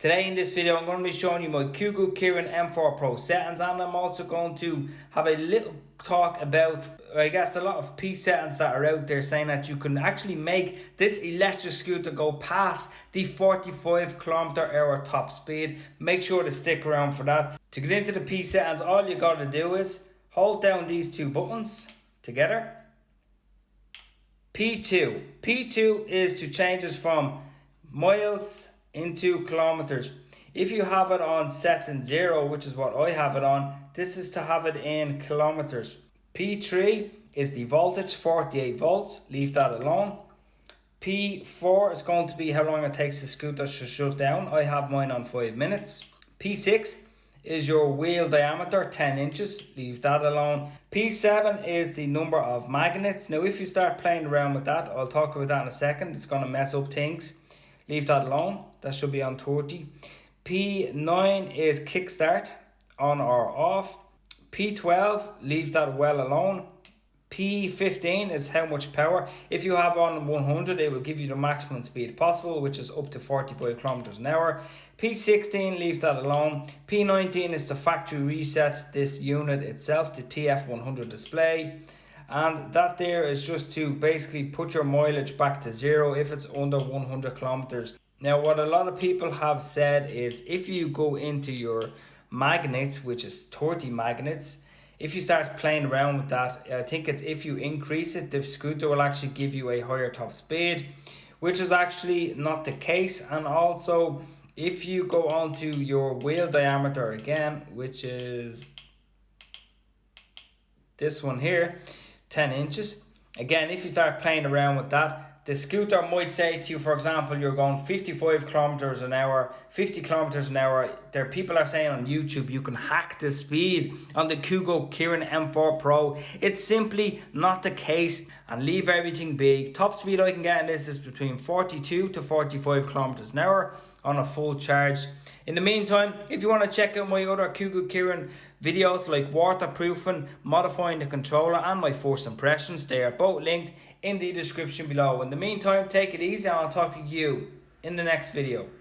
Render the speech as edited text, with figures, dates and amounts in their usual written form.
Today in this video I'm going to be showing you my Kugoo Kirin M4 Pro settings, and I'm also going to have a little talk about, I guess, a lot of P settings that are out there saying that you can actually make this electric scooter go past the 45km/h top speed. Make sure to stick around for that. To get into the P settings, all you got to do is hold down these two buttons together. P2. P2 is to change us from miles into kilometers. If you have it on set in 0, which is what I have it on, this is to have it in kilometers. P3 is the voltage, 48 volts, leave that alone. P4 is going to be how long it takes the scooter to shut down. I have mine on 5 minutes. P6 is your wheel diameter, 10 inches, leave that alone. P7 is the number of magnets. Now if you start playing around with that, I'll talk about that in a second, it's going to mess up things. Leave that alone, that should be on 30. P9 is kickstart, on or off. P12, leave that well alone. P15 is how much power. If you have on 100, it will give you the maximum speed possible, which is up to 45km/h. P16, leave that alone. P19 is to factory reset this unit itself, the TF100 display. And that there is just to basically put your mileage back to 0 if it's under 100 kilometers. Now what a lot of people have said is if you go into your magnets, which is 30 magnets, if you start playing around with that, I think it's if you increase it, the scooter will actually give you a higher top speed, which is actually not the case. And also if you go on to your wheel diameter again, which is this one here, 10 inches. Again, if you start playing around with that, the scooter might say to you, for example, you're going 55km/h, 50km/h. There people are saying on YouTube you can hack the speed on the Kugoo Kirin M4 Pro. It's simply not the case, and leave everything big. Top speed I can get in this is between 42 to 45km/h on a full charge. In the meantime, if you want to check out my other Kugoo Kirin videos like waterproofing, modifying the controller, and my first impressions, they are both linked in the description below. In the meantime, take it easy and I'll talk to you in the next video.